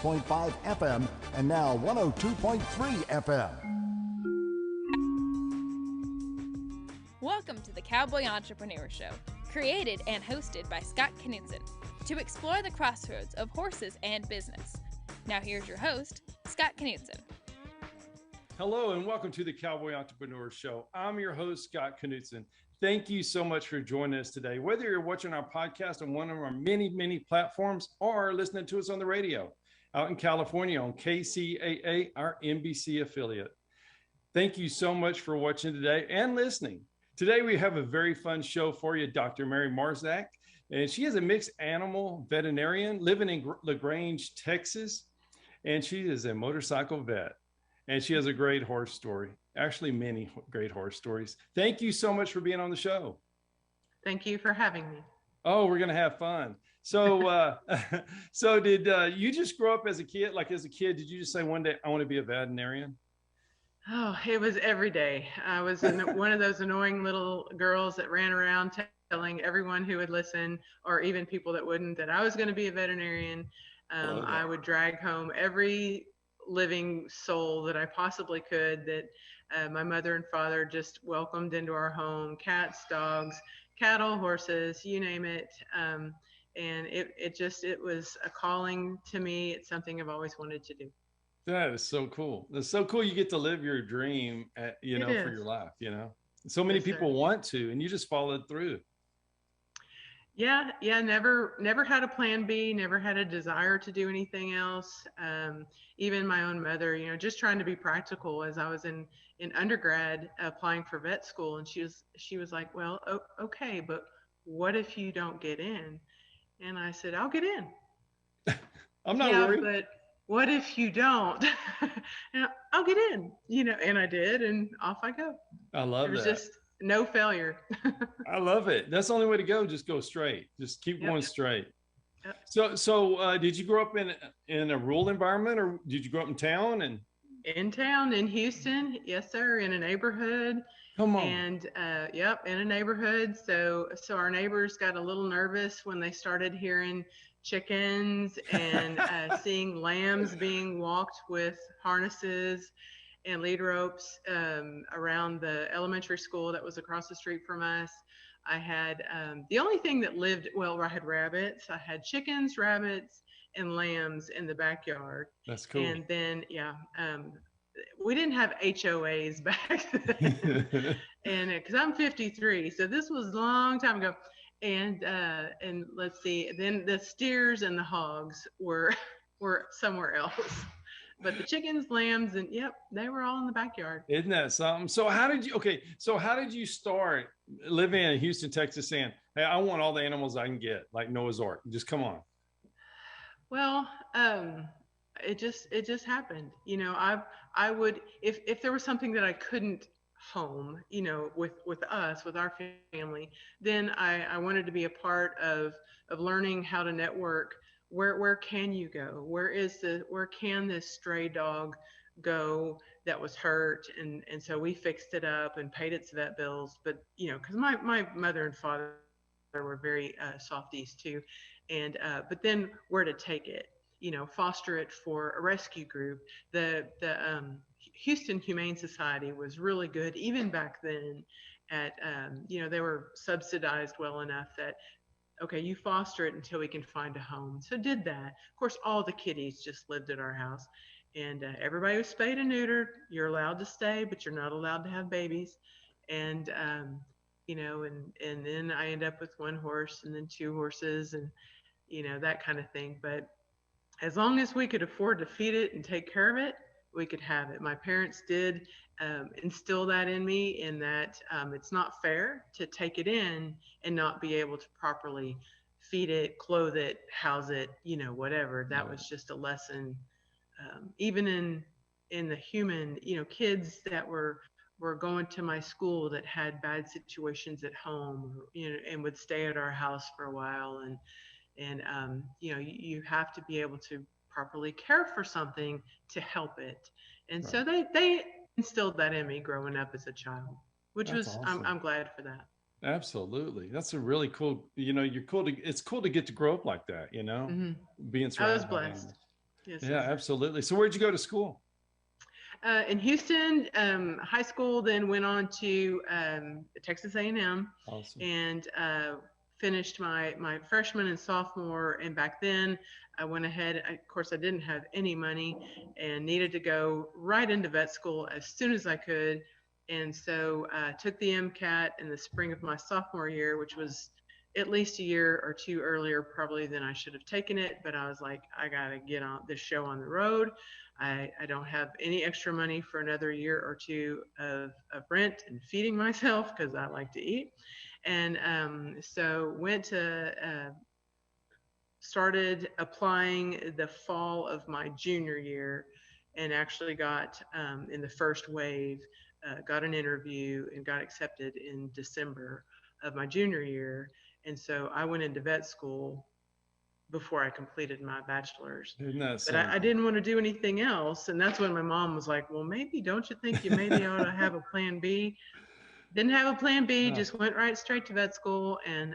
101.5 FM and now 102.3 FM. Welcome to the Cowboy Entrepreneur Show, created and hosted by Scott Knudsen, to explore the crossroads of horses and business. Now here's your host, Scott Knudsen. Hello and welcome to the Cowboy Entrepreneur Show. I'm your host, Scott Knudsen. Thank you so much for joining us today. Whether you're watching our podcast on one of our many platforms or listening to us on the radio out in California on KCAA, our NBC affiliate. Thank you so much for watching today and listening. Today we have a very fun show for you, Dr. Mary Marzak, and she is a mixed animal veterinarian living in LaGrange, Texas, and she is a motorcycle vet. And she has a great horse story, actually many great horse stories. Thank you so much for being on the show. Thank you for having me. Oh, we're going to have fun. So, so did you just grow up as a kid? Like as a kid, did you just say one day, I want to be a veterinarian? Oh, it was every day. I was one of those annoying little girls that ran around telling everyone who would listen, or even people that wouldn't, that I was going to be a veterinarian. I would drag home every living soul that I possibly could that my mother and father just welcomed into our home: cats, dogs, cattle, horses, you name it. And it was a calling to me. It's something I've always wanted to do. That is so cool. It's so cool. You get to live your dream, for your life, So many people want to, and you just followed through. Yeah. Never had a plan B, never had a desire to do anything else. Even my own mother, just trying to be practical as I was in undergrad applying for vet school. And she was like, well, okay, but what if you don't get in? And I said, I'll get in. I'm not worried. But what if you don't? And I'll get in, and I did, and off I go. I love that. It was just no failure. I love it. That's the only way to go. Just go straight. Just keep going straight. Yep. So did you grow up in a rural environment, or did you grow up in town? And in town, in Houston, yes, sir, in a neighborhood. Come on. And in a neighborhood. So our neighbors got a little nervous when they started hearing chickens and seeing lambs being walked with harnesses and lead ropes around the elementary school that was across the street from us. I had the only thing that lived, I had rabbits. I had chickens, rabbits, and lambs in the backyard. That's cool. And then, we didn't have HOAs back then. And because I'm 53, so this was a long time ago. And let's see, then the steers and the hogs were somewhere else. But the chickens, lambs, and they were all in the backyard. Isn't that something? So how did you start living in Houston, Texas, saying, hey, I want all the animals I can get, like Noah's Ark, just come on? Well, it just happened. I would, if there was something that I couldn't home, with us, with our family, then I wanted to be a part of learning how to network. Where can you go? Where can this stray dog go that was hurt? And so we fixed it up and paid its vet bills. But, because my mother and father were very softies too. And, but then where to take it, foster it for a rescue group. The Houston Humane Society was really good, even back then at, they were subsidized well enough that, okay, you foster it until we can find a home. So did that. Of course, all the kitties just lived at our house, and everybody was spayed and neutered. You're allowed to stay, but you're not allowed to have babies. And, and then I end up with one horse and then two horses and, that kind of thing. But as long as we could afford to feed it and take care of it, we could have it. My parents did instill that in me, in that it's not fair to take it in and not be able to properly feed it, clothe it, house it, whatever. That was just a lesson. Even in the human, kids that were going to my school that had bad situations at home, and would stay at our house for a while. And you have to be able to properly care for something to help it. And so they instilled that in me growing up as a child, which was awesome. I'm glad for that. Absolutely. That's a really cool, it's cool to get to grow up like that, being surrounded. I was blessed. Yes, Yeah, yes. absolutely. So where'd you go to school? In Houston, high school, then went on to Texas A&M Awesome. and finished my freshman and sophomore. And back then, I went ahead. Of course, I didn't have any money and needed to go right into vet school as soon as I could. And so I took the MCAT in the spring of my sophomore year, which was at least a year or two earlier, probably than I should have taken it. But I was like, I got to get on this show on the road. I don't have any extra money for another year or two of rent and feeding myself because I like to eat. And so went to started applying the fall of my junior year and actually got in the first wave, got an interview and got accepted in December of my junior year. And so I went into vet school before I completed my bachelor's. Isn't that But I something? didn't want to do anything else. And that's when my mom was like, well, maybe don't you think you maybe ought to have a plan B? Didn't have a plan B, Ah, just went right straight to vet school and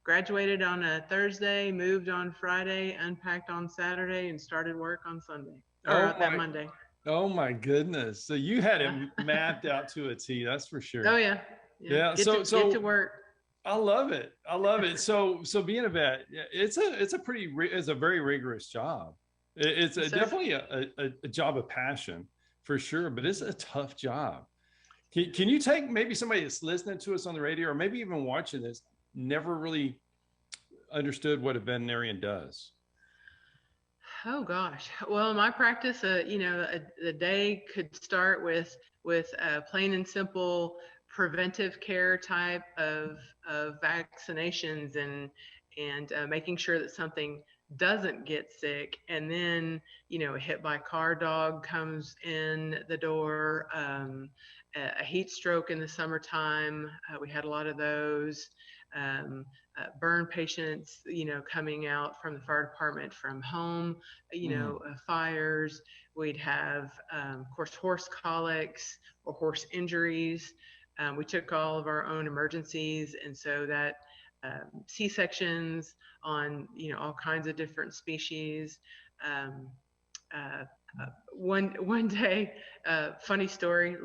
graduated on a Thursday, moved on Friday, unpacked on Saturday, and started work on Sunday or oh that my, Monday. oh my goodness. So you had it Yeah. mapped out to a T, that's for Oh sure. yeah. Yeah. Yeah. Get to work. I love it. I love it. So being a vet, yeah, it's a very rigorous job. It's So definitely a job of passion for sure, but it's a tough job. Can you take maybe somebody that's listening to us on the radio or maybe even watching this, never really understood what a veterinarian does? oh gosh. Well, my practice, the day could start with plain and simple preventive care type of vaccinations and making sure that something doesn't get sick. And then, a hit by car dog comes in the door. A heat stroke in the summertime. We had a lot of those. Burn patients, coming out from the fire department from home, fires. We'd have, of course, horse colics or horse injuries. We took all of our own emergencies, and so that C-sections on, all kinds of different species. Um, uh, one day, funny story.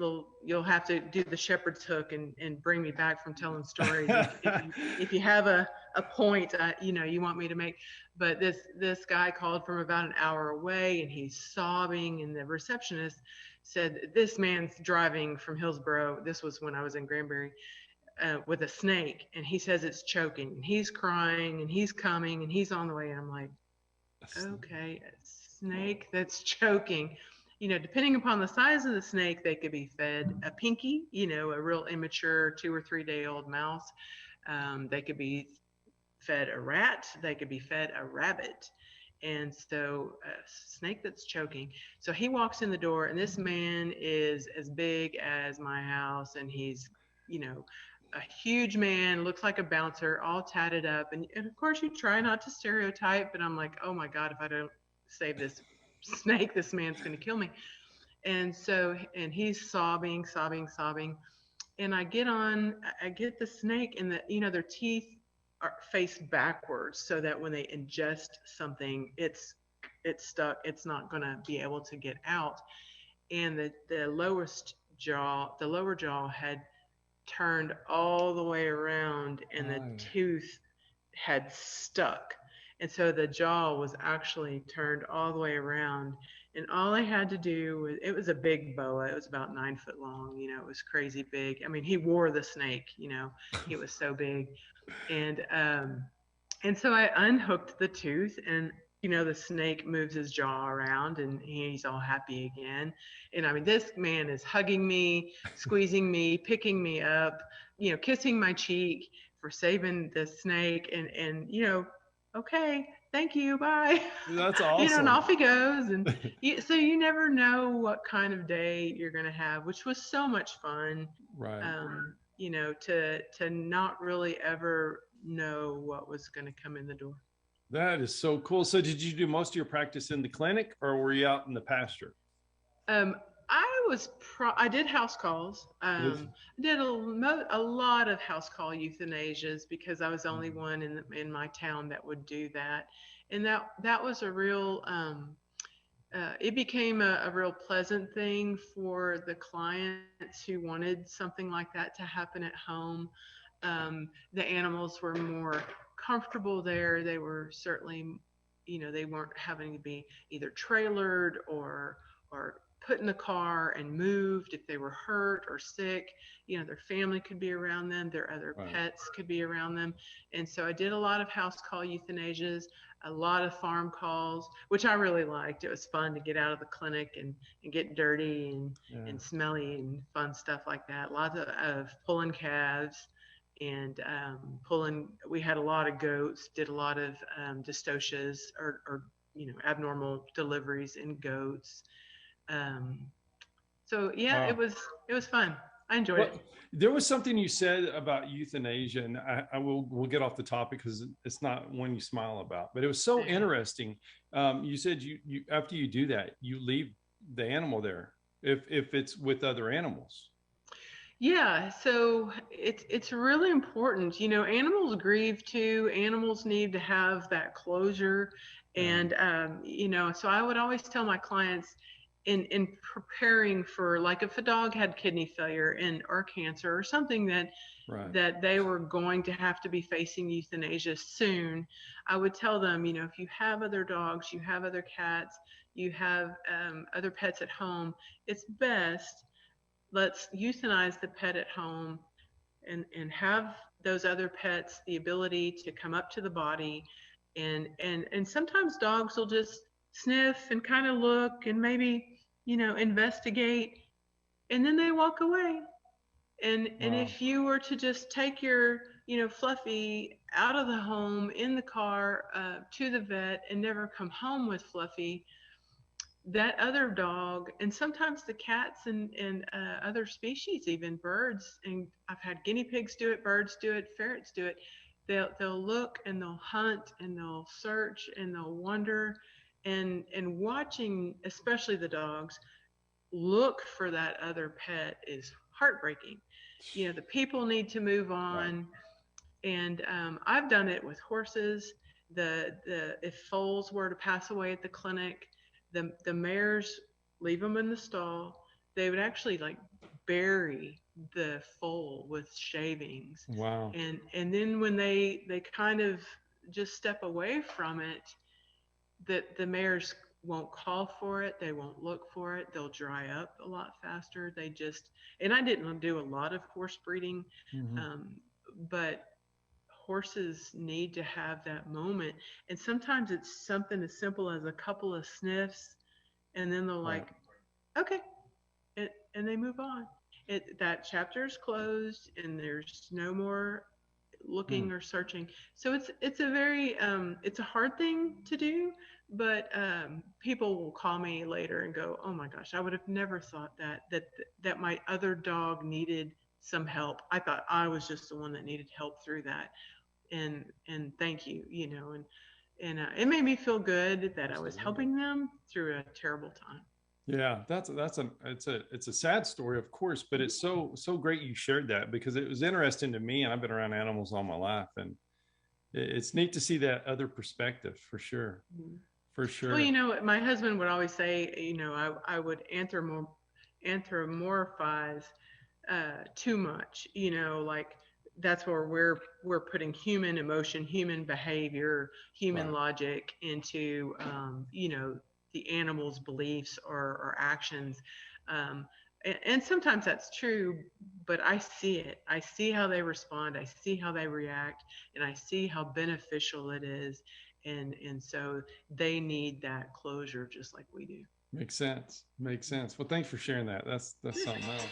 You'll have to do the shepherd's hook and bring me back from telling stories if you have a point you want me to make. But this guy called from about an hour away and he's sobbing, and the receptionist said this man's driving from Hillsboro. This was when I was in Granbury. With a snake, and he says it's choking, and he's crying, and he's coming, and he's on the way. And I'm like, okay, a snake that's choking. Depending upon the size of the snake, they could be fed a pinky, a real immature 2 or 3 day old mouse. They could be fed a rat. They could be fed a rabbit. And so a snake that's choking. So he walks in the door, and this man is as big as my house, and he's, a huge man, looks like a bouncer, all tatted up. And of course, you try not to stereotype, but I'm like, oh my God, if I don't save this snake, this man's going to kill me. And so, and he's sobbing. And I get the snake, and their teeth are faced backwards so that when they ingest something, it's stuck. It's not going to be able to get out. And the lower jaw had turned all the way around, and the tooth had stuck. And so the jaw was actually turned all the way around. And all I had to do was, it was a big boa. It was about 9 foot long. It was crazy big. I mean, he wore the snake, he was so big. And so I unhooked the tooth, and the snake moves his jaw around, and he's all happy again. And I mean, this man is hugging me, squeezing me, picking me up, kissing my cheek for saving the snake. And okay, thank you, bye. That's And awesome. off he goes. And so you never know what kind of day you're going to have, which was so much fun. Right. To not really ever know what was going to come in the door. That is so cool. So did you do most of your practice in the clinic, or were you out in the pasture? I did house calls. I did a lot of house call euthanasias because I was the only one in my town that would do that. And that was a real, it became a real pleasant thing for the clients who wanted something like that to happen at home. The animals were more comfortable there. They were certainly, they weren't having to be either trailered or put in the car and moved if they were hurt or sick. Their family could be around them, their other Right. pets could be around them. And so I did a lot of house call euthanasias, a lot of farm calls, which I really liked. It was fun to get out of the clinic and get dirty and smelly and fun stuff like that. Lots of pulling calves and we had a lot of goats, did a lot of dystocias or abnormal deliveries in goats. So yeah, Wow. it was fun. I enjoyed it. There was something you said about euthanasia, and we'll get off the topic because it's not one you smile about, but it was so interesting. You said you after you do that, you leave the animal there if it's with other animals. Yeah, so it's really important. Animals grieve too. Animals need to have that closure, and so I would always tell my clients in preparing for, like, if a dog had kidney failure or cancer or something that they were going to have to be facing euthanasia soon, I would tell them, if you have other dogs, you have other cats, you have other pets at home, it's best, let's euthanize the pet at home and have those other pets the ability to come up to the body. And sometimes dogs will just sniff and kind of look and maybe, investigate, and then they walk away. And if you were to just take your, Fluffy out of the home in the car to the vet and never come home with Fluffy, that other dog, and sometimes the cats and other species, even birds, and I've had guinea pigs do it, birds do it, ferrets do it. They'll look and they'll hunt and they'll search and they'll wonder, and watching, especially the dogs, look for that other pet is heartbreaking. The people need to move on. Right. And I've done it with horses. If foals were to pass away at the clinic, the mares leave them in the stall. They would actually bury the foal with shavings. Wow. And then when they kind of just step away from it, the mares won't call for it. They won't look for it. They'll dry up a lot faster. And I didn't do a lot of horse breeding, but horses need to have that moment. And sometimes it's something as simple as a couple of sniffs, and then they'll okay, and they move on. That chapter is closed, and there's no more looking or searching. So it's a very it's a hard thing to do, but people will call me later and go, "Oh my gosh, I would have never thought that my other dog needed some help. I thought I was just the one that needed help through that." And thank you, and it made me feel good that I was helping them through a terrible time. Yeah, it's a sad story, of course, but it's so great you shared that, because it was interesting to me, and I've been around animals all my life, and it's neat to see that other perspective, for sure. For sure. Well, my husband would always say, I would anthropomorphize too much, that's where we're putting human emotion, human behavior, human logic into the animal's beliefs or actions, and sometimes that's true, but I see it. I see how they respond. I see how they react, and I see how beneficial it is, and so they need that closure just like we do. Makes sense. Well, thanks for sharing that. That's something else.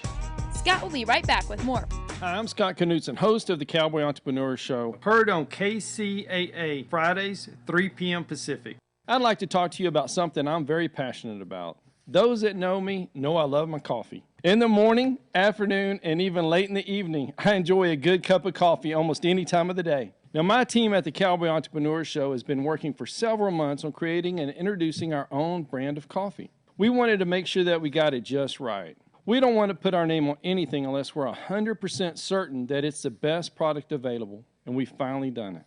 Scott will be right back with more. Hi, I'm Scott Knudsen, host of the Cowboy Entrepreneur Show, heard on KCAA, Fridays, 3 p.m. Pacific. I'd like to talk to you about something I'm very passionate about. Those that know me know I love my coffee. In the morning, afternoon, and even late in the evening, I enjoy a good cup of coffee almost any time of the day. Now, my team at the Cowboy Entrepreneur Show has been working for several months on creating and introducing our own brand of coffee. We wanted to make sure that we got it just right. We don't want to put our name on anything unless we're 100% certain that it's the best product available, and we've finally done it.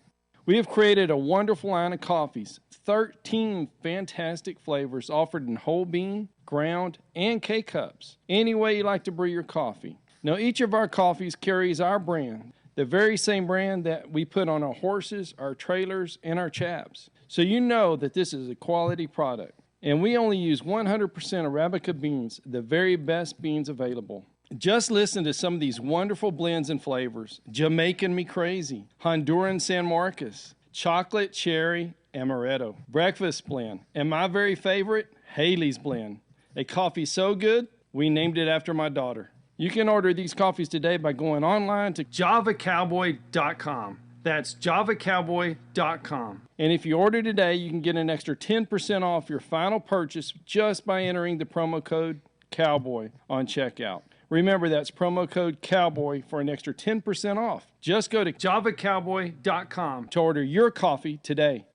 We have created a wonderful line of coffees, 13 fantastic flavors offered in whole bean, ground, and K-Cups. Any way you like to brew your coffee. Now, each of our coffees carries our brand, the very same brand that we put on our horses, our trailers, and our chaps. So you know that this is a quality product. And we only use 100% Arabica beans, the very best beans available. Just listen to some of these wonderful blends and flavors. Jamaican Me Crazy, Honduran San Marcos, Chocolate Cherry Amaretto, Breakfast Blend, and my very favorite, Haley's Blend. A coffee so good, we named it after my daughter. You can order these coffees today by going online to javacowboy.com. That's javacowboy.com. And if you order today, you can get an extra 10% off your final purchase just by entering the promo code COWBOY on checkout. Remember, that's promo code COWBOY for an extra 10% off. Just go to javacowboy.com to order your coffee today.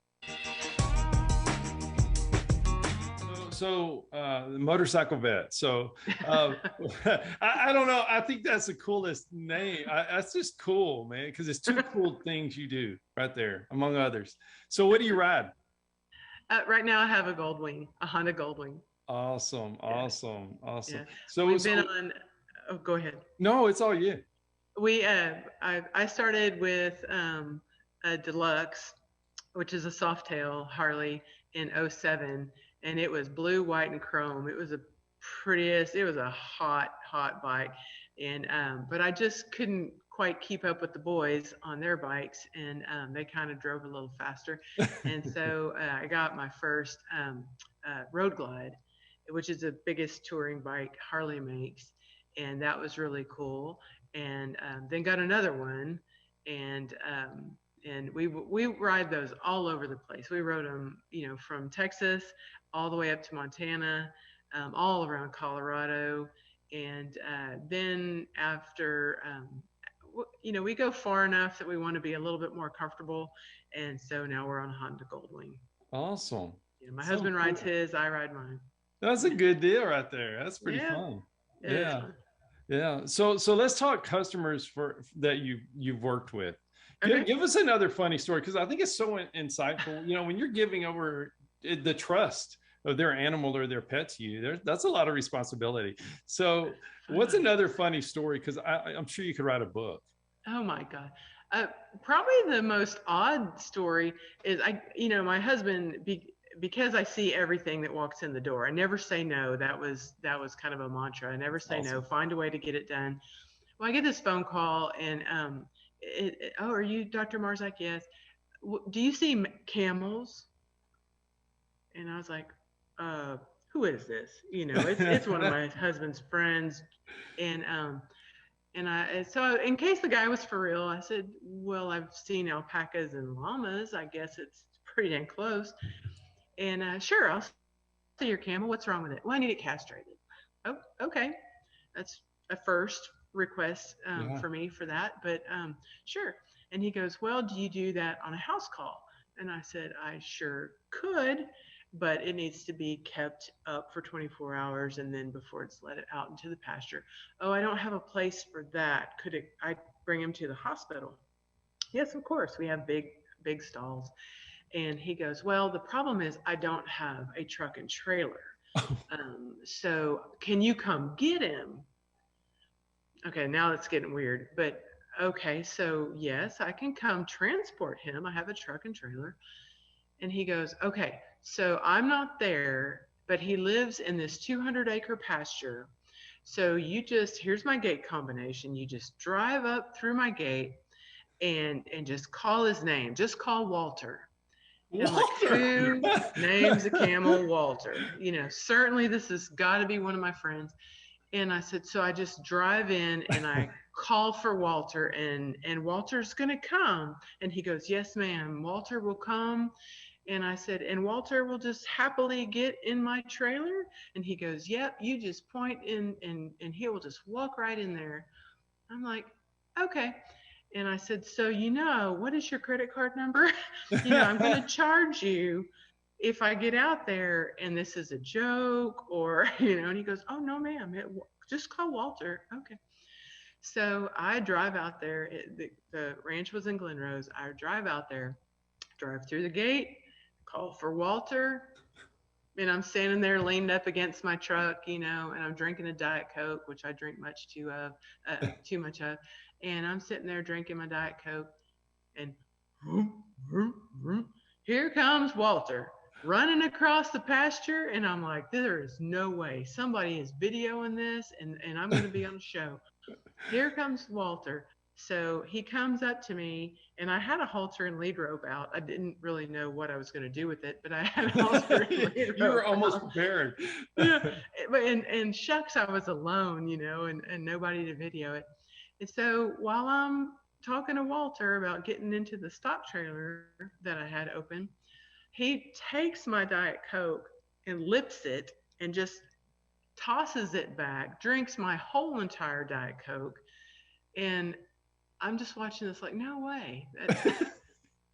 So the motorcycle vet. So I don't know. I think that's the coolest name. That's just cool, man, because it's two cool things you do right there, among others. So what do you ride? Right now I have a Goldwing, a Honda Goldwing. Awesome. Yeah. So we've been on. Oh, go ahead. No, it's all you. I started with a Deluxe, which is a Softail Harley in '07. And it was blue, white, and chrome. It was the prettiest. It was a hot bike. And but I just couldn't quite keep up with the boys on their bikes, and they kind of drove a little faster. And so I got my first Road Glide, which is the biggest touring bike Harley makes, and that was really cool. And then got another one, and we ride those all over the place. We rode them, from Texas all the way up to Montana, all around Colorado. And then after, we go far enough that we want to be a little bit more comfortable. And so now we're on a Honda Goldwing. Awesome. My husband rides his, I ride mine. That's a good deal right there. That's pretty fun. Yeah. So let's talk customers that you've worked with. Okay. Give us another funny story, because I think it's so insightful. When you're giving over the trust of their animal or their pet to you, that's a lot of responsibility. So what's another funny story? Because I'm sure you could write a book. Oh my God. Probably the most odd story is my husband, because I see everything that walks in the door, I never say no. That was kind of a mantra. I never say no, find a way to get it done. Well, I get this phone call, and are you Dr. Marzak? Yes. Do you see camels? And I was like, who is this? It's one of my husband's friends. And so in case the guy was for real, I said, well, I've seen alpacas and llamas. I guess it's pretty dang close. And sure, I'll see your camel. What's wrong with it? Well, I need it castrated. Oh, okay. That's a first request for me for that, but sure. And he goes, well, do you do that on a house call? And I said, I sure could, but it needs to be kept up for 24 hours and then before it's let it out into the pasture. Oh, I don't have a place for that. Could I bring him to the hospital? Yes, of course. We have big stalls. And he goes, well, the problem is I don't have a truck and trailer. So can you come get him? Okay, now it's getting weird, but okay, so yes, I can come transport him. I have a truck and trailer. And he goes, okay, so I'm not there, but he lives in this 200-acre pasture. So here's my gate combination. You just drive up through my gate and just call his name. Just call Walter. And I'm like, who names a camel Walter? Certainly this has got to be one of my friends. And I said, so I just drive in and I call for Walter, and Walter's going to come. And he goes, yes, ma'am, Walter will come. And I said, and Walter will just happily get in my trailer? And he goes, yep, you just point in and he will just walk right in there. I'm like, okay. And I said, so, what is your credit card number? I'm going to charge you if I get out there and this is a joke, or, and he goes, oh, no, ma'am, just call Walter. Okay. So I drive out there. The ranch was in Glen Rose. I drive out there, drive through the gate, call for Walter. And I'm standing there leaned up against my truck, and I'm drinking a Diet Coke, which I drink too much of. And I'm sitting there drinking my Diet Coke, and vroom, vroom, vroom, here comes Walter running across the pasture. And I'm like, there is no way somebody is videoing this, and I'm going to be on a show. Here comes Walter. So he comes up to me, and I had a halter and lead rope out. I didn't really know what I was going to do with it, but I had a halter and lead rope. You were almost out. prepared. Yeah, but and shucks, I was alone, and nobody to video it. And so while I'm talking to Walter about getting into the stock trailer that I had open, he takes my Diet Coke and lips it and just tosses it back, drinks my whole entire Diet Coke, and I'm just watching this like, no way.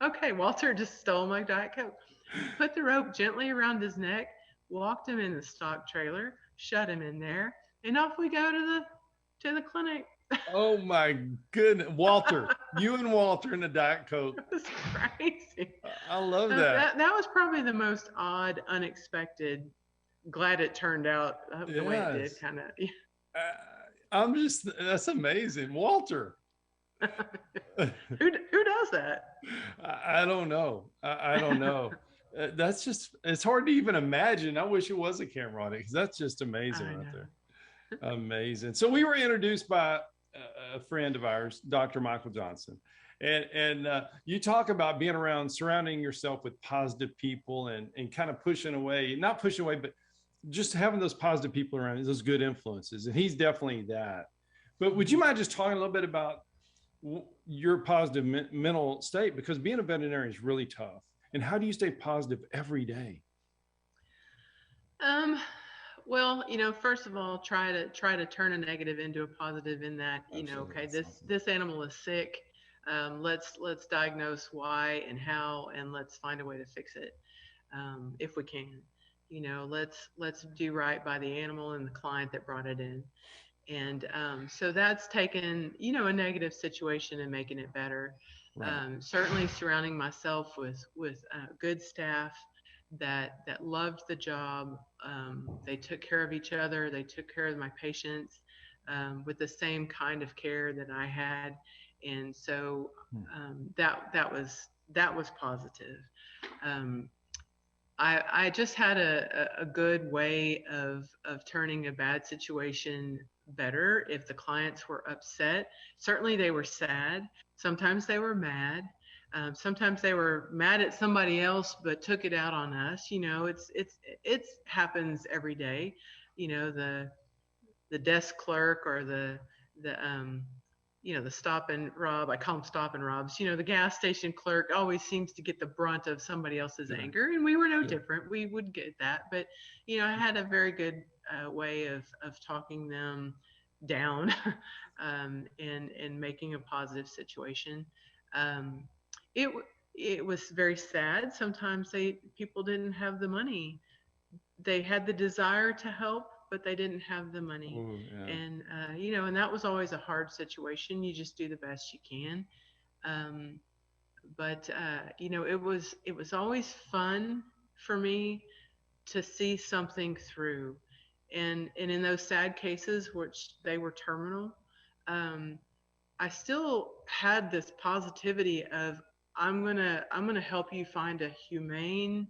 Okay, Walter just stole my Diet Coke. Put the rope gently around his neck, walked him in the stock trailer, shut him in there, and off we go to the clinic. Oh my goodness, Walter! You and Walter in the Diet Coke. It was crazy. I love that. That was probably the most odd, unexpected. Glad it turned out the way it did, kind of. That's amazing, Walter. Who does that? I don't know. I don't know. It's hard to even imagine. I wish it was a camera on it, because that's just amazing right there. Amazing. So we were introduced by a friend of ours, Dr. Michael Johnson. And you talk about being around, surrounding yourself with positive people and kind of not pushing away, but just having those positive people around, those good influences. And he's definitely that. But would you mind just talking a little bit about your positive mental state? Because being a veterinarian is really tough. And how do you stay positive every day? Well, first of all, try to turn a negative into a positive, in that, okay, this animal is sick. Let's diagnose why and how, and let's find a way to fix it, if we can. Let's do right by the animal and the client that brought it in. And so that's taken, a negative situation and making it better. Right. Certainly surrounding myself with good staff that loved the job. They took care of each other. They took care of my patients with the same kind of care that I had. And so that was positive. I just had a good way of turning a bad situation better. If the clients were upset, certainly they were sad. Sometimes they were mad. Sometimes they were mad at somebody else, but took it out on us. It happens every day. The desk clerk or the stop and rob. I call them stop and robs. The gas station clerk always seems to get the brunt of somebody else's anger, and we were no different. We would get that, but I had a very good way of talking them down and making a positive situation. It was very sad. Sometimes people didn't have the money. They had the desire to help, but they didn't have the money. Ooh, yeah. And and that was always a hard situation. You just do the best you can. But it was always fun for me to see something through. And in those sad cases, which they were terminal, I still had this positivity of, I'm gonna help you find a humane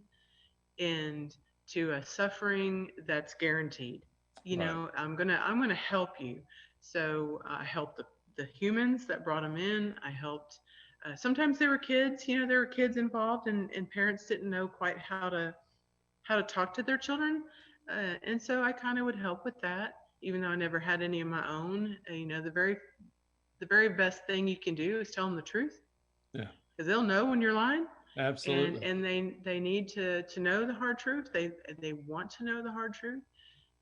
end to a suffering that's guaranteed. I'm gonna help you. So I helped the humans that brought them in. I helped. Sometimes there were kids. There were kids involved, and parents didn't know quite how to talk to their children. And so I kind of would help with that, even though I never had any of my own. The very best thing you can do is tell them the truth. Yeah. Because they'll know when you're lying. Absolutely. And they need to know the hard truth. They want to know the hard truth,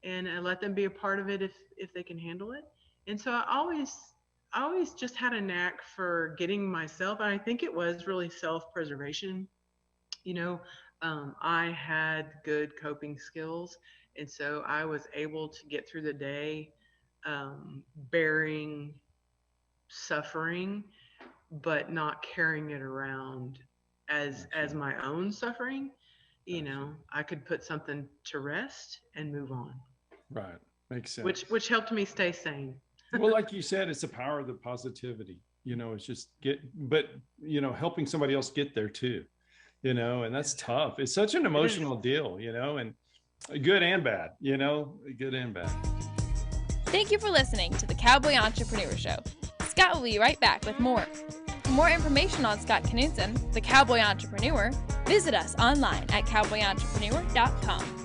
and let them be a part of it if they can handle it. And so I always just had a knack for getting myself, and I think it was really self-preservation. I had good coping skills, and so I was able to get through the day bearing suffering, but not carrying it around as my own suffering, Gotcha. I could put something to rest and move on, Right. Makes sense. which helped me stay sane. Well, like you said, it's the power of the positivity. It's just but helping somebody else get there too. And that's Yes, tough. It's such an it is. emotional deal. And good and bad. Good and bad. Thank you for listening to the Cowboy Entrepreneur Show. Scott will be right back with more. For more information on Scott Knudsen, the Cowboy Entrepreneur, visit us online at cowboyentrepreneur.com.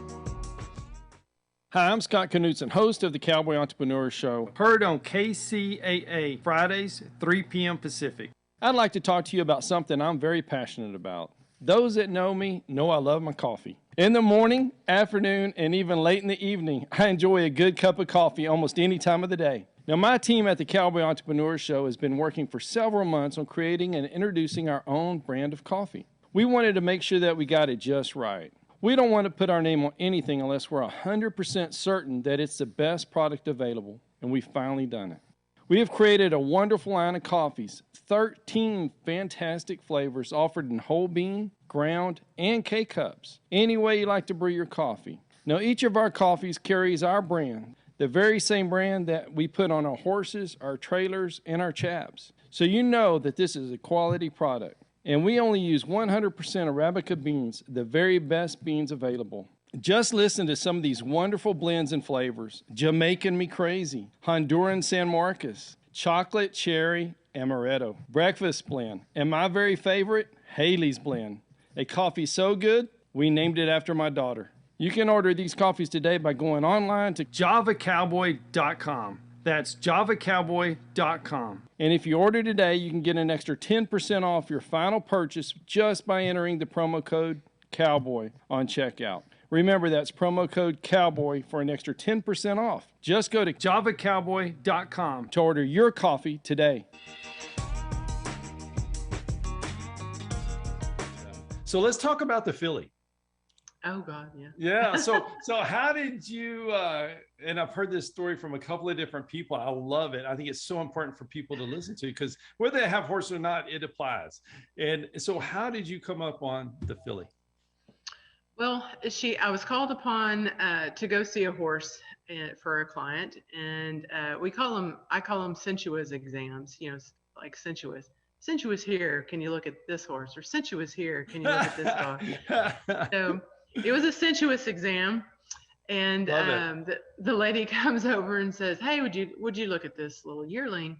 Hi, I'm Scott Knudsen, host of the Cowboy Entrepreneur Show, heard on KCAA Fridays, 3 p.m. Pacific. I'd like to talk to you about something I'm very passionate about. Those that know me know I love my coffee. In the morning, afternoon, and even late in the evening, I enjoy a good cup of coffee almost any time of the day. Now, my team at the Cowboy Entrepreneur Show has been working for several months on creating and introducing our own brand of coffee. We wanted to make sure that we got it just right. We don't want to put our name on anything unless we're 100% certain that it's the best product available, and we've finally done it. We have created a wonderful line of coffees, 13 fantastic flavors offered in whole bean, ground, and K-Cups, any way you like to brew your coffee. Now, each of our coffees carries our brand, the very same brand that we put on our horses, our trailers, and our chaps. So you know that this is a quality product. And we only use 100% Arabica beans, the very best beans available. Just listen to some of these wonderful blends and flavors. Jamaican Me Crazy, Honduran San Marcos, Chocolate Cherry Amaretto, Breakfast Blend, and my very favorite, Haley's Blend. A coffee so good, we named it after my daughter. You can order these coffees today by going online to javacowboy.com. That's javacowboy.com. And if you order today, you can get an extra 10% off your final purchase just by entering the promo code COWBOY on checkout. Remember, that's promo code COWBOY for an extra 10% off. Just go to javacowboy.com to order your coffee today. So let's talk about the Philly. Oh God, yeah. Yeah. So how did you, and I've heard this story from a couple of different people. I love it. I think it's so important for people to listen to because whether they have horse or not, it applies. And so how did you come up on the Philly? Well, I was called upon to go see a horse for a client, and I call them sensuous exams, like sensuous here, can you look at this horse? Or sensuous here, can you look at this dog? So it was a sensuous exam, and the lady comes over and says, "Hey, would you look at this little yearling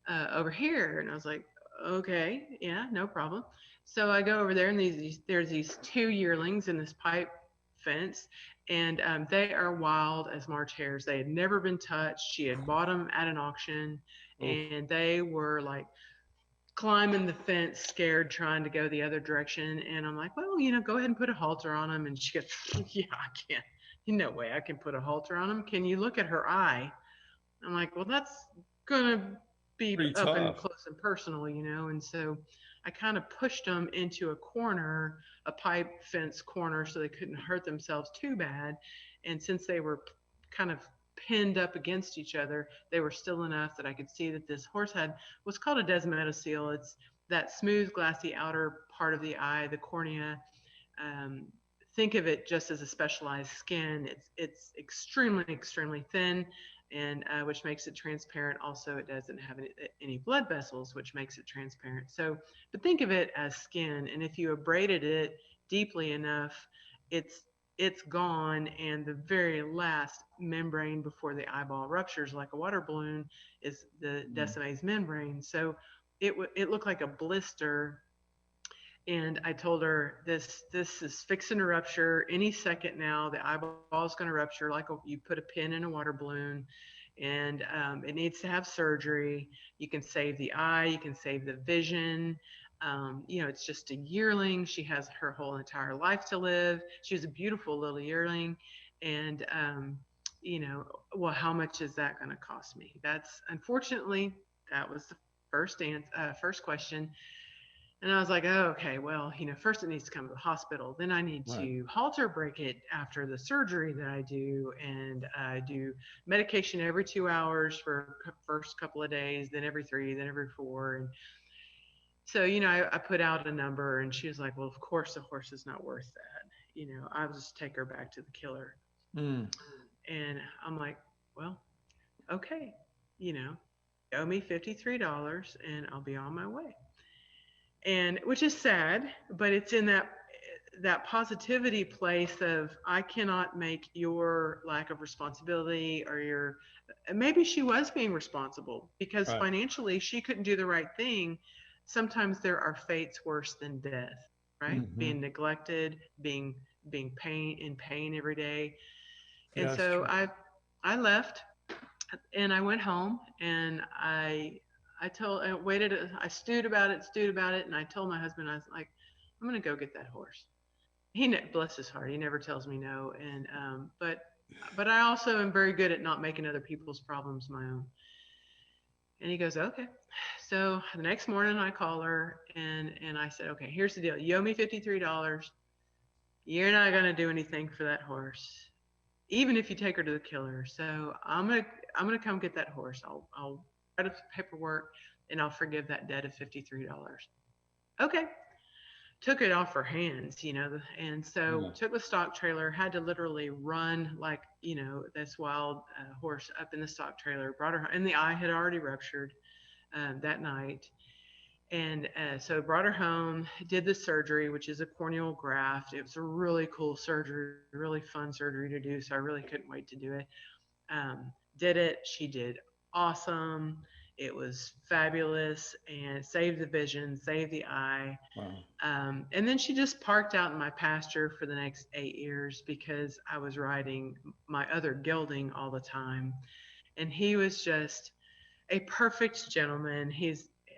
over here?" And I was like, "Okay, yeah, no problem." So I go over there, and there's these 2 yearlings in this pipe fence, and they are wild as March hares. They had never been touched. She had bought them at an auction, and they were like climbing the fence, scared, trying to go the other direction. And I'm like, well, go ahead and put a halter on them. And she goes, yeah, I can't. No way I can put a halter on them. Can you look at her eye? I'm like, well, that's going to be Pretty up tough. and close and personal, And so I kind of pushed them into a corner, a pipe fence corner, so they couldn't hurt themselves too bad. And since they were kind of pinned up against each other, they were still enough that I could see that this horse had what's called a desmetocele. It's that smooth, glassy outer part of the eye, the cornea. Think of it just as a specialized skin. It's extremely, extremely thin, and which makes it transparent. Also, it doesn't have any blood vessels, which makes it transparent. So, but think of it as skin, and if you abraded it deeply enough, it's gone, and the very last membrane before the eyeball ruptures like a water balloon is the Descemet's membrane. So it looked like a blister, and I told her this is fixing to rupture any second now. The eyeball is going to rupture like you put a pin in a water balloon, and it needs to have surgery. You can save the eye, you can save the vision. It's just a yearling. She has her whole entire life to live. She was a beautiful little yearling. And, well, how much is that going to cost me? Unfortunately, that was the first question. And I was like, oh, okay, well, first it needs to come to the hospital. Then I need to halter break it after the surgery that I do. And I do medication every 2 hours for first couple of days, then every 3, then every 4. And So, I put out a number and she was like, well, of course the horse is not worth that. I'll just take her back to the killer. Mm. And I'm like, well, okay, you know, owe me $53 and I'll be on my way. And which is sad, but it's in that positivity place of I cannot make your lack of responsibility or your maybe she was being responsible because Right. financially she couldn't do the right thing. Sometimes there are fates worse than death, right? Mhm. Being neglected, being pain every day. And Yeah, that's so true. I left and I went home and I waited, I stewed about it. And I told my husband, I was like, I'm going to go get that horse. Bless his heart, he never tells me no. And, but I also am very good at not making other people's problems my own. And he goes, okay. So the next morning I call her and I said, okay, here's the deal. You owe me $53. You're not going to do anything for that horse, even if you take her to the killer. So I'm gonna come get that horse. I'll write up the paperwork and I'll forgive that debt of $53. Okay. Took it off her hands, and so Yeah. took the stock trailer, had to literally run like, this wild horse up in the stock trailer, brought her, and the eye had already ruptured that night. And so brought her home, did the surgery, which is a corneal graft. It was a really cool surgery, really fun surgery to do. So I really couldn't wait to do it. Did it. She did awesome. It was fabulous and saved the vision, saved the eye. Wow. And then she just parked out in my pasture for the next 8 years because I was riding my other gelding all the time. And he was just a perfect gentleman.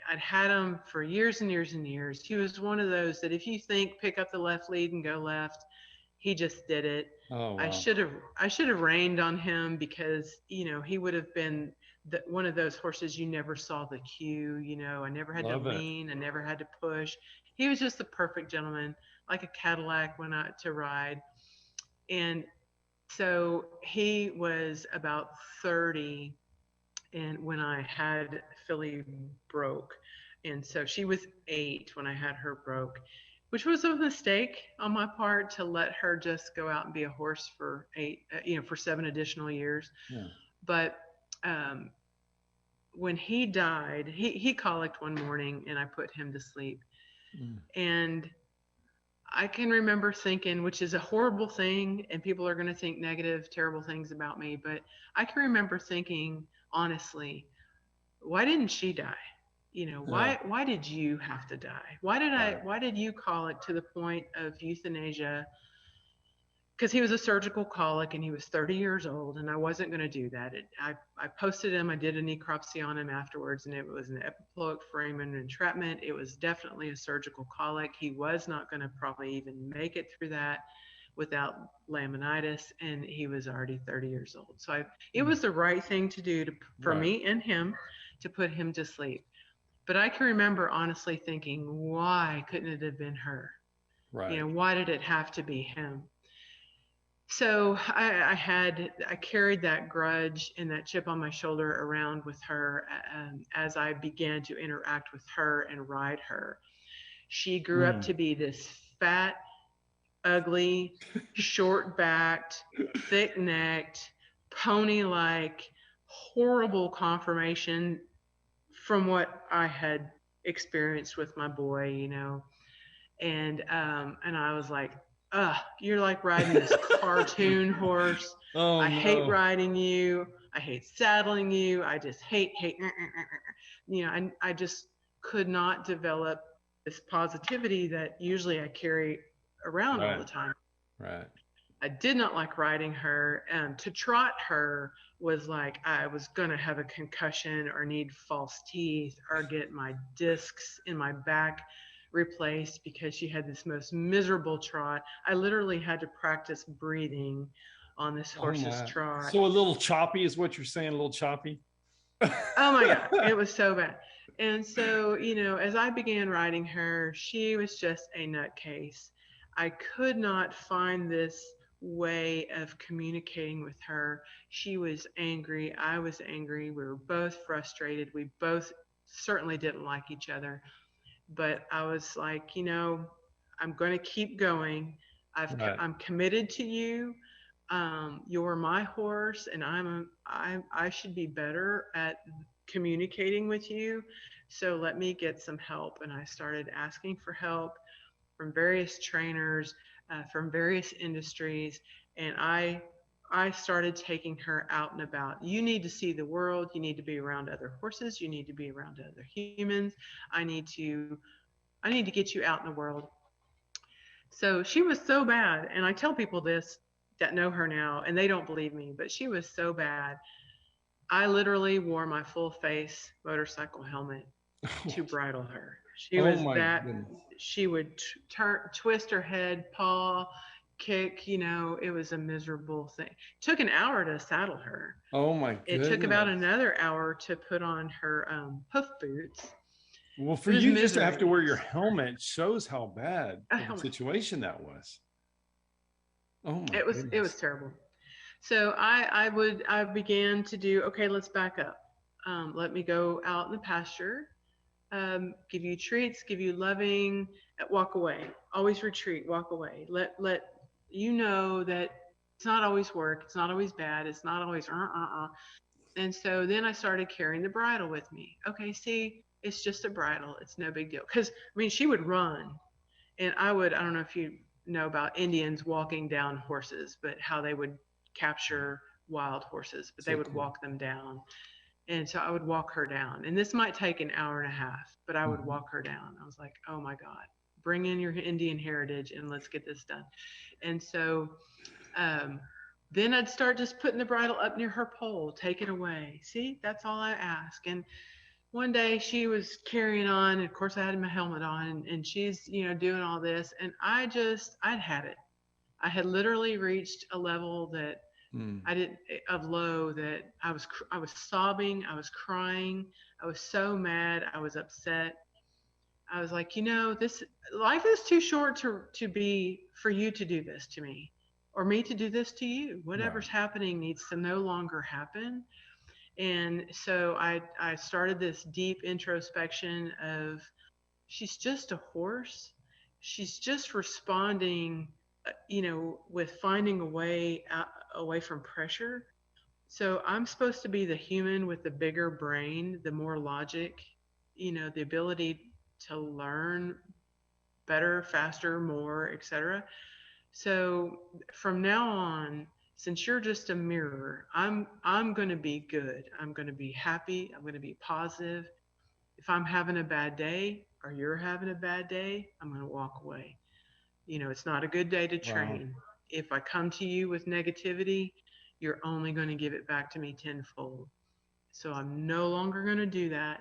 I'd had him for years and years and years. He was one of those that if you think pick up the left lead and go left, he just did it. Oh, wow. I should have reined on him because, he would have been one of those horses you never saw the cue, I never had Love to it. lean, I never had to push. He was just the perfect gentleman, like a Cadillac when I to ride. And so he was about 30 and when I had Philly broke. And so she was 8 when I had her broke, which was a mistake on my part to let her just go out and be a horse for 7 additional years. Yeah. But when he died, he colicked one morning and I put him to sleep. Mm. And I can remember thinking, which is a horrible thing, and people are going to think negative, terrible things about me, but I can remember thinking, honestly, why didn't she die? Why did you have to die? Why did you colic to the point of euthanasia? Because he was a surgical colic and he was 30 years old, and I wasn't going to do that. I posted him. I did a necropsy on him afterwards, and it was an epiploic foramen entrapment. It was definitely a surgical colic. He was not going to probably even make it through that without laminitis, and he was already 30 years old. So it was the right thing to do for Right. me and him to put him to sleep. But I can remember honestly thinking, why couldn't it have been her? Right. Why did it have to be him? So I carried that grudge and that chip on my shoulder around with her as I began to interact with her and ride her. She grew up to be this fat, ugly, short-backed, thick-necked, pony-like, horrible conformation from what I had experienced with my boy, and I was like, you're like riding this cartoon horse. Oh, I no. hate riding you. I hate saddling you. I just hate. I just could not develop this positivity that usually I carry around all the time. Right. I did not like riding her. To trot her was like I was going to have a concussion or need false teeth or get my discs in my back replaced because she had this most miserable trot. I literally had to practice breathing on this horse's trot. So a little choppy is what you're saying, a little choppy? Oh my God, it was so bad. And so, as I began riding her, she was just a nutcase. I could not find this way of communicating with her. She was angry. I was angry. We were both frustrated. We both certainly didn't like each other. but I was like, I'm going to keep going. Right. I'm committed to you. You're my horse, and I should be better at communicating with you. So let me get some help. And I started asking for help from various trainers, from various industries, and I started taking her out and about. You need to see the world. You need to be around other horses. You need to be around other humans. I need to I need to get you out in the world. So she was so bad, and I tell people this that know her now, and they don't believe me, but she was so bad. I literally wore my full face motorcycle helmet to bridle her. She Oh was my that, goodness. she would twist her head, paw, kick, it was a miserable thing. It took an hour to saddle her. Oh my It took about goodness. another hour to put on her hoof boots. Well, It for was you just to have to misery. wear your helmet shows how bad A of a helmet. situation that was. Oh my It was goodness. terrible. So I began to do, okay, let's back up. Let me go out in the pasture, give you treats, give you loving, walk away. Always retreat, walk away. Let you know that it's not always work, it's not always bad, it's not always And so then I started carrying the bridle with me. Okay, see, it's just a bridle, it's no big deal. Because I mean, she would run, and I don't know if you know about Indians walking down horses, but how they would capture wild horses, but they So would cool. walk them down. And so I would walk her down. And this might take an hour and a half, but I would Mhm. walk her down. I was like, oh my God, bring in your Indian heritage and let's get this done. And so um, then I'd start just putting the bridle up near her pole, take it away. See, that's all I ask. And one day she was carrying on, and of course I had my helmet on, and she's, doing all this. And I'd had it. I had literally reached a level that Mm. I didn't of low that I was sobbing, I was crying, I was so mad, I was upset. I was like, this life is too short to be for you to do this to me or me to do this to you. Right. Whatever's happening needs to no longer happen. And so I started this deep introspection of she's just a horse. She's just responding, with finding a way out, away from pressure. So I'm supposed to be the human with the bigger brain, the more logic, the ability to learn better, faster, more, etc. So from now on, since you're just a mirror, I'm going to be good. I'm going to be happy. I'm going to be positive. If I'm having a bad day or you're having a bad day, I'm going to walk away. It's not a good day to Wow. train. If I come to you with negativity, you're only going to give it back to me tenfold. So I'm no longer going to do that.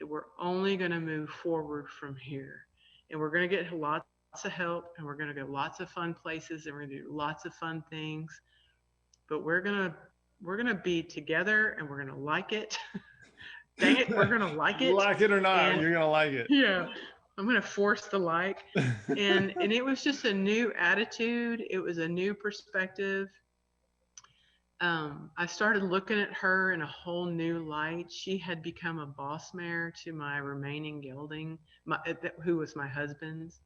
We're only going to move forward from here. And we're going to get lots of help, and we're going to go lots of fun places, and we're going to do lots of fun things. But we're going to be together, and we're going to like it. Dang it, we're going to like it. Like it or not, And you're gonna like it. yeah, I'm going to force the like. And it was just a new attitude. It was a new perspective. I started looking at her in a whole new light. She had become a boss mare to my remaining gelding, who was my husband's,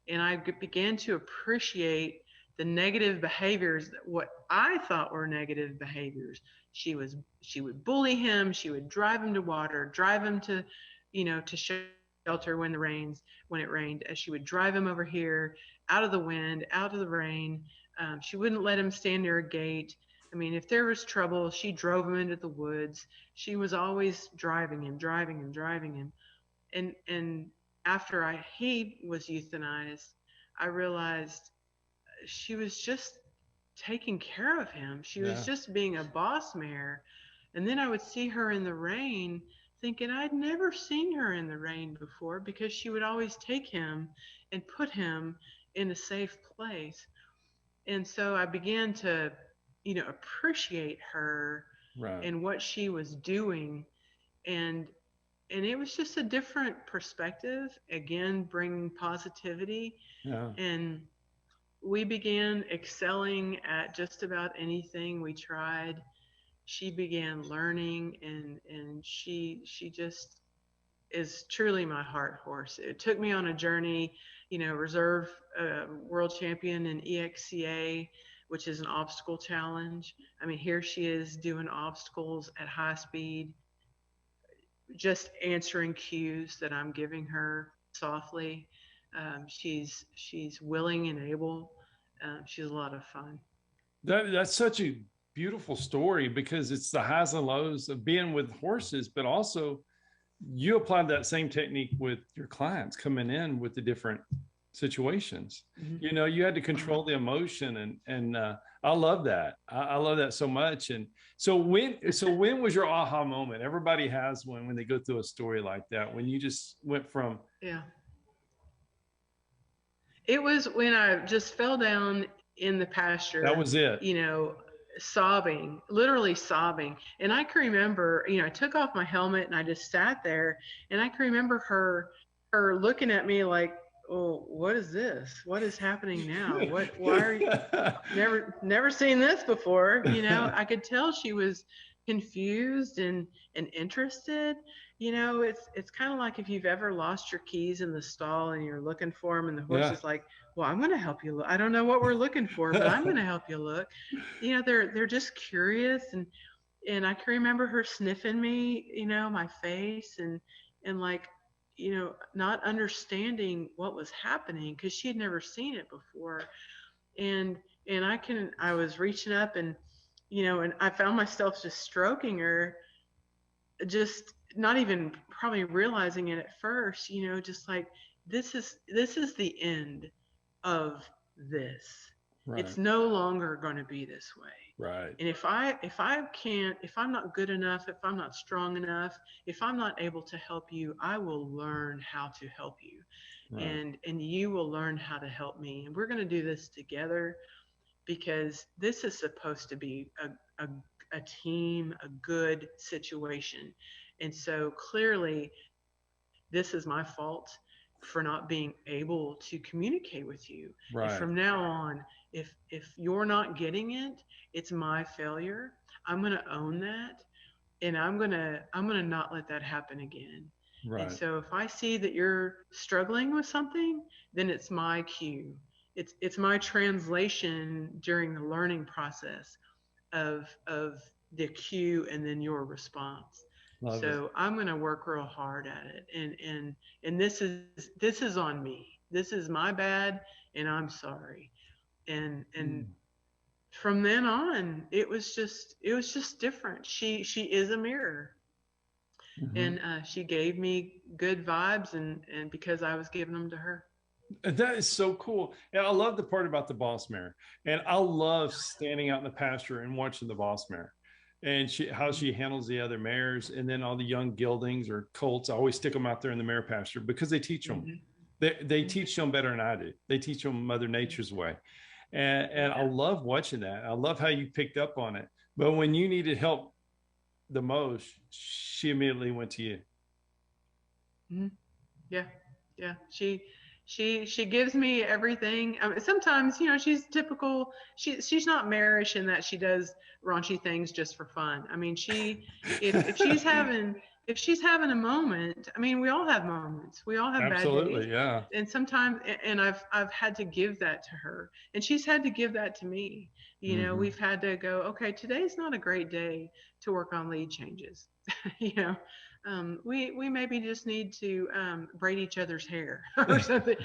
and I began to appreciate the negative behaviors, what I thought were negative behaviors. She would bully him. She would drive him to water, drive him to, to shelter when it rained. She would drive him over here, out of the wind, out of the rain. She wouldn't let him stand near a gate. I mean, if there was trouble, she drove him into the woods. She was always driving him, driving him, driving him. And after he was euthanized, I realized she was just taking care of him. She was Yeah. just being a boss mare. And then I would see her in the rain, thinking I'd never seen her in the rain before, because she would always take him and put him in a safe place. And so I began to, appreciate her Right. and what she was doing. And it was just a different perspective, again bringing positivity. Yeah. And we began excelling at just about anything we tried. She began learning, and she just is truly my heart horse. It took me on a journey, reserve world champion in EXCA, which is an obstacle challenge. I mean, here she is doing obstacles at high speed, just answering cues that I'm giving her softly. She's willing and able. She's a lot of fun. That's such a beautiful story, because it's the highs and lows of being with horses, but also you applied that same technique with your clients coming in with the different situations. Mm-hmm. You had to control the emotion, and I love that. I love that so much. And so when was your aha moment? Everybody has one when they go through a story like that, when you just went from. Yeah. It was when I just fell down in the pasture. That was it. Sobbing, literally sobbing. And I can remember, I took off my helmet and I just sat there, and I can remember her looking at me like, "Oh, what is this? What is happening now? Why are you never seen this before?" I could tell she was confused and interested. It's kind of like if you've ever lost your keys in the stall and you're looking for them, and the horse is like, "Well, I'm going to help you look. I don't know what we're looking for, but I'm going to help you look." They're just curious, and I can remember her sniffing me, my face, and like, not understanding what was happening, because she had never seen it before. And I was reaching up, and and I found myself just stroking her, just not even probably realizing it at first, just like, this is the end of this. Right. It's no longer going to be this way. Right. And if I'm not good enough, if I'm not strong enough, if I'm not able to help you, I will learn how to help you. Right. And you will learn how to help me. And we're going to do this together, because this is supposed to be a team, a good situation. And so clearly, this is my fault for not being able to communicate with you. Right. And from now on, if you're not getting it, it's my failure. I'm going to own that, and I'm going to not let that happen again. Right. And so if I see that you're struggling with something, then it's my cue. It's my translation during the learning process of the cue and then your response. Love so it. I'm going to work real hard at it, and this is on me. This is my bad, and I'm sorry. And from then on, it was just different. She is a mirror, and she gave me good vibes, and because I was giving them to her. That is so cool. And I love the part about the boss mare, and I love standing out in the pasture and watching the boss mare, and how she handles the other mares, and then all the young geldings or colts. I always stick them out there in the mare pasture, because they teach them. They teach them better than I do. They teach them Mother Nature's way. And I love watching that. I love how you picked up on it. But when you needed help the most, she immediately went to you. Mm-hmm. Yeah. She gives me everything. I mean, sometimes, she's typical. She's not marish in that she does raunchy things just for fun. I mean, if she's having a moment, I mean, we all have moments. We all have Absolutely, bad days. Yeah. And sometimes, and I've had to give that to her, and she's had to give that to me. We've had to go, okay, today's not a great day to work on lead changes. We maybe just need to braid each other's hair or something.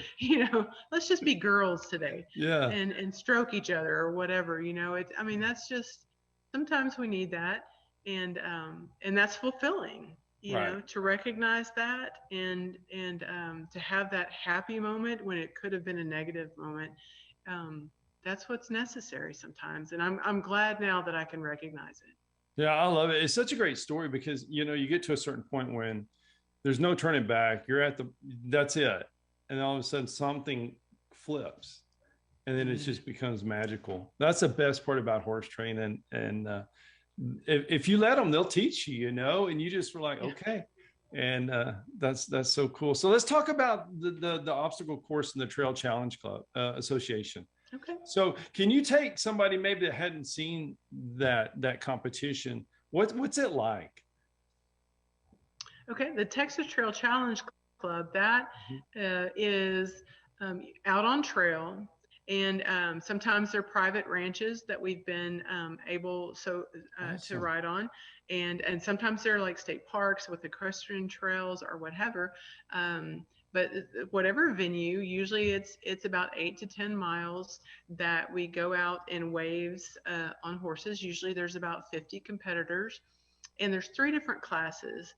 Let's just be girls today. Yeah. And stroke each other or whatever. That's just, sometimes we need that, and that's fulfilling. To recognize that and to have that happy moment when it could have been a negative moment. That's what's necessary sometimes, and I'm glad now that I can recognize it. Yeah, I love it. It's such a great story, because you get to a certain point when there's no turning back. You're that's it, and all of a sudden something flips, and then it just becomes magical. That's the best part about horse training, and if you let them, they'll teach you, and you just were like, okay. And that's so cool. So let's talk about the obstacle course and the Trail Challenge Club Association. Okay. So can you take somebody maybe that hadn't seen that competition? What's it like? Okay, the Texas Trail Challenge Club, that Mhm. is out on trail, and sometimes they're private ranches that we've been able to Awesome. ride on, and sometimes they're like state parks with equestrian trails or whatever. But whatever venue, usually it's about 8 to 10 miles that we go out in waves on horses. Usually there's about 50 competitors, and there's three different classes,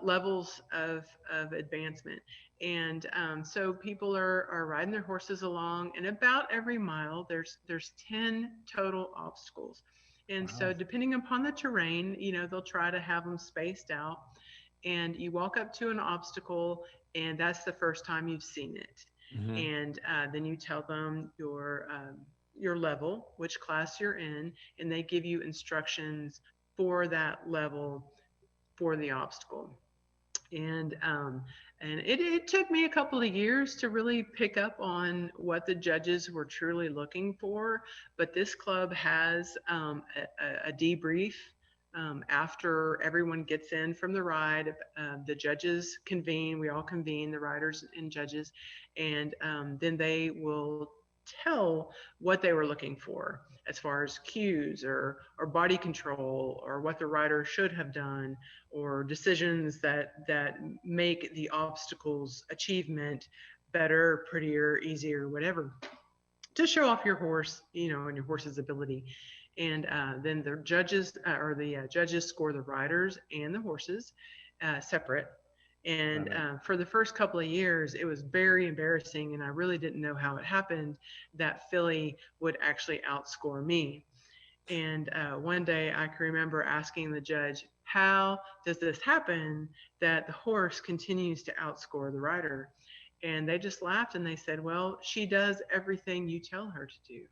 levels of advancement. And so people are riding their horses along, and about every mile there's 10 total obstacles. And so Wow. depending upon the terrain, they'll try to have them spaced out. And you walk up to an obstacle, and that's the first time you've seen it. Hmm. And then you tell them your level, which class you're in, and they give you instructions for that level for the obstacle. And it took me a couple of years to really pick up on what the judges were truly looking for. But this club has a debrief after everyone gets in from the ride. The judges convene, we all convene, the riders and judges, and then they will tell what they were looking for as far as cues or body control or what the rider should have done, or decisions that make the obstacles achievement better, prettier, easier, whatever, to show off your horse, and your horse's ability. And then the judges score the riders and the horses separate. And Got it. for the first couple of years, it was very embarrassing, and I really didn't know how it happened that Philly would actually outscore me. And one day I can remember asking the judge, how does this happen that the horse continues to outscore the rider? And they just laughed and they said, well, she does everything you tell her to do.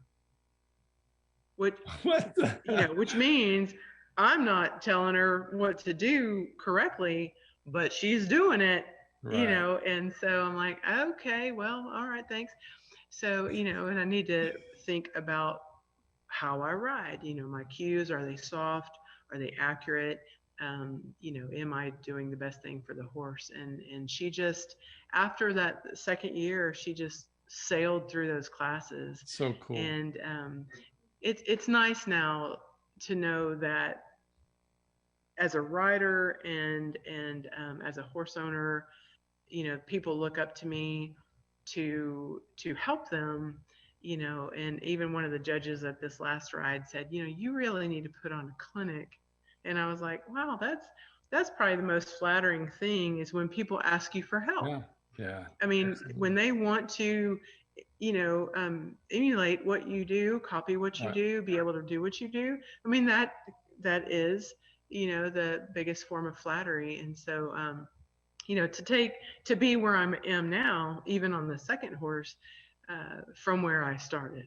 Which, What the heck? which means I'm not telling her what to do correctly, but she's doing it, Right. and so I'm like, okay, well, all right, thanks. So, and I need to think about how I ride. My cues, are they soft? Are they accurate? Am I doing the best thing for the horse? And she just, after that second year, she just sailed through those classes. So cool. And it's nice now to know that as a rider and as a horse owner, people look up to me to help them. And even one of the judges at this last ride said, you really need to put on a clinic. And I was like, wow, that's probably the most flattering thing, is when people ask you for help. Yeah. Yeah. I mean, Absolutely. when they want to, emulate what you do, copy what you Right. do, be able to do what you do. I mean, that is, the biggest form of flattery. And so, to be where I am now, even on the second horse, from where I started.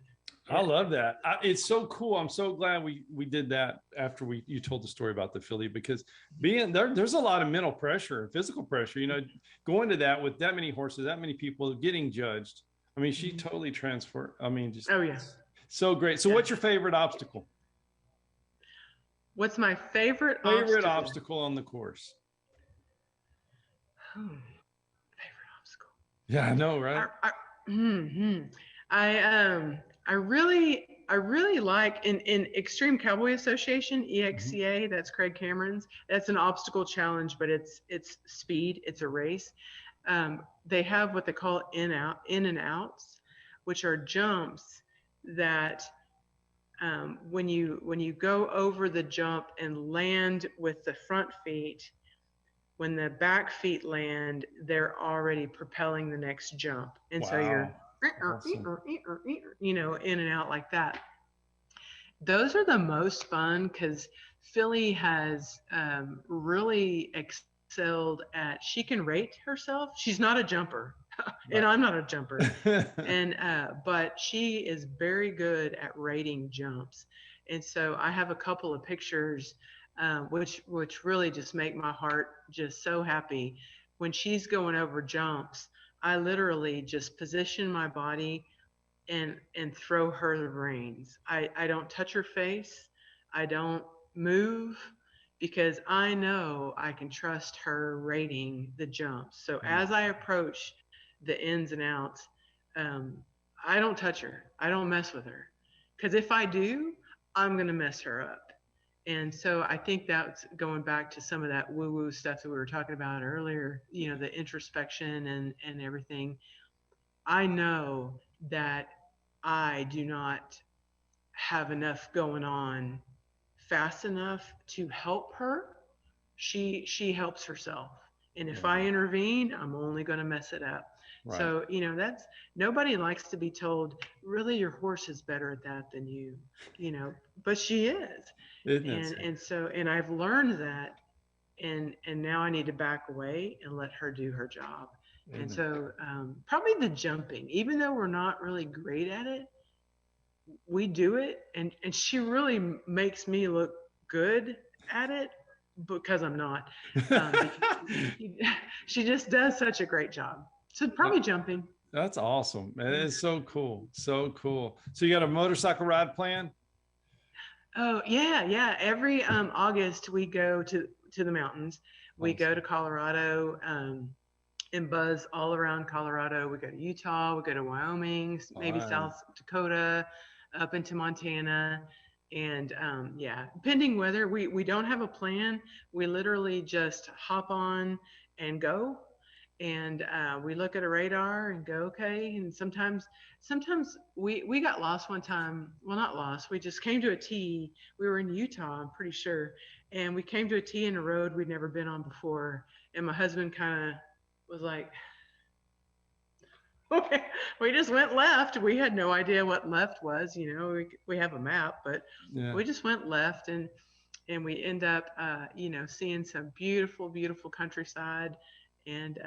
I Yeah. love that. It's so cool. I'm so glad we did that after you told the story about the filly, because being there, there's a lot of mental pressure and physical pressure, going to that with that many horses, that many people getting judged. I mean, she totally transferred. I mean, just Oh yeah. so great. So Yeah. what's your favorite obstacle? What's my favorite Favorite obstacle? obstacle on the course? Favorite obstacle. Yeah, I know, right? I really like in Extreme Cowboy Association, Mhm. EXCA, that's Craig Cameron's. That's an obstacle challenge, but it's speed. It's a race. They have what they call in and outs, which are jumps that when you go over the jump and land with the front feet, when the back feet land, they're already propelling the next jump. And so you're, Wow. Awesome. in and out like that. Those are the most fun because Philly has really excelled at, she can rate herself. She's not a jumper, and I'm not a jumper. And but she is very good at rating jumps. And so I have a couple of pictures which really just make my heart just so happy. When she's going over jumps, I literally just position my body and throw her the reins. I don't touch her face. I don't move. because I know I can trust her rating the jumps. So as I approach the ins and outs, I don't touch her. I don't mess with her. Because if I do, I'm going to mess her up. And so I think that's going back to some of that woo-woo stuff that we were talking about earlier, the introspection and everything. I know that I do not have enough going on fast enough to help her. She helps herself. And if I intervene, I'm only going to mess it up. Right. So, that's, nobody likes to be told, really, your horse is better at that than you, but she is. And I've learned that, and now I need to back away and let her do her job. And so probably the jumping, even though we're not really great at it, we do it. And she really makes me look good at it because I'm not. She just does such a great job. So probably jumping. That's awesome. It is so cool. So cool. So you got a motorcycle ride plan? Oh, yeah. Every August we go to the mountains. We go to Colorado and buzz all around Colorado. We go to Utah, we go to Wyoming, maybe South Dakota, up into Montana. And pending weather, we don't have a plan. We literally just hop on and go. And we look at a radar and go, okay. And sometimes we got lost one time. Well, not lost. We just came to a T. We were in Utah, I'm pretty sure. And we came to a T in a road we'd never been on before. And my husband kind of was like, okay, we just went left. We had no idea what left was. We have a map, but we just went left. And we end up, seeing some beautiful, beautiful countryside. And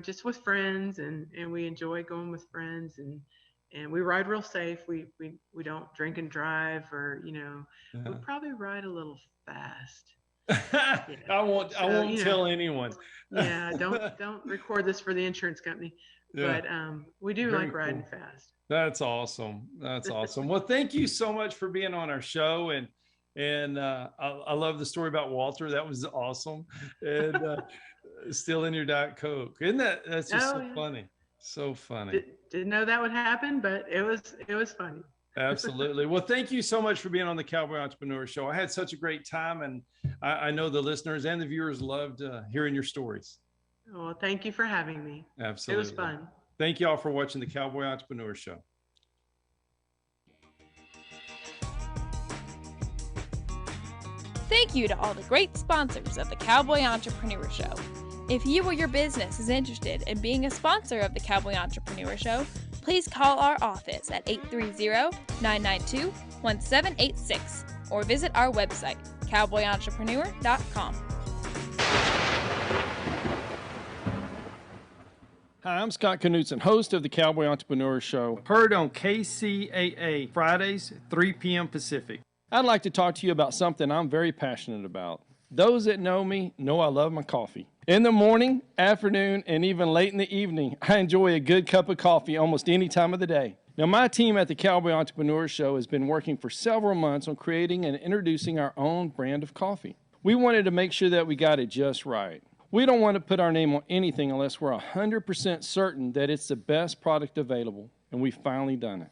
just with friends, and we enjoy going with friends, and we ride real safe. We don't drink and drive, or we probably ride a little fast. I won't tell anyone. Don't record this for the insurance company. But we do like riding fast. That's awesome. Well, thank you so much for being on our show, and I love the story about Walter. That was awesome. And still in your Diet Coke. That's just funny. So funny. Didn't know that would happen, but it was funny. Absolutely. Well, thank you so much for being on the Cowboy Entrepreneur Show. I had such a great time, and I know the listeners and the viewers loved hearing your stories. Well, thank you for having me. Absolutely. It was fun. Thank you all for watching the Cowboy Entrepreneur Show. Thank you to all the great sponsors of the Cowboy Entrepreneur Show. If you or your business is interested in being a sponsor of the Cowboy Entrepreneur Show, please call our office at 830-992-1786 or visit our website, cowboyentrepreneur.com. Hi, I'm Scott Knudsen, host of the Cowboy Entrepreneur Show, heard on KCAA Fridays, 3 p.m. Pacific. I'd like to talk to you about something I'm very passionate about. Those that know me know I love my coffee. In the morning, afternoon, and even late in the evening, I enjoy a good cup of coffee almost any time of the day. Now, my team at the Cowboy Entrepreneur Show has been working for several months on creating and introducing our own brand of coffee. We wanted to make sure that we got it just right. We don't want to put our name on anything unless we're 100% certain that it's the best product available, and we've finally done it.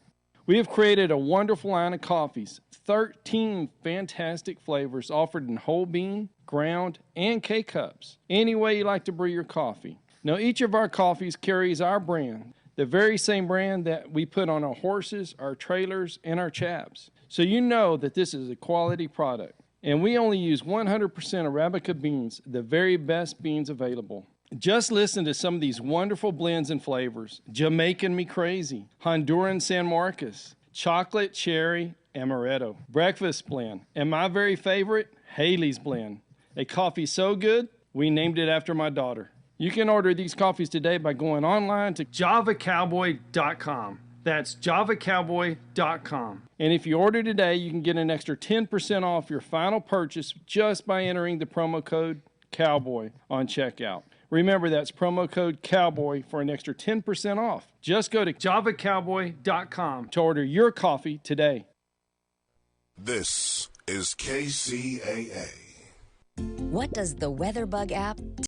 We have created a wonderful line of coffees, 13 fantastic flavors offered in whole bean, ground, and K-Cups. Any way you like to brew your coffee. Now, each of our coffees carries our brand, the very same brand that we put on our horses, our trailers, and our chaps. So you know that this is a quality product. And we only use 100% Arabica beans, the very best beans available. Just listen to some of these wonderful blends and flavors. Jamaican Me Crazy, Honduran San Marcos, Chocolate Cherry Amaretto, Breakfast Blend, and my very favorite, Haley's Blend. A coffee so good, we named it after my daughter. You can order these coffees today by going online to javacowboy.com. That's javacowboy.com. And if you order today, you can get an extra 10% off your final purchase just by entering the promo code COWBOY on checkout. Remember, that's promo code COWBOY for an extra 10% off. Just go to javacowboy.com to order your coffee today. This is KCAA. What does the WeatherBug app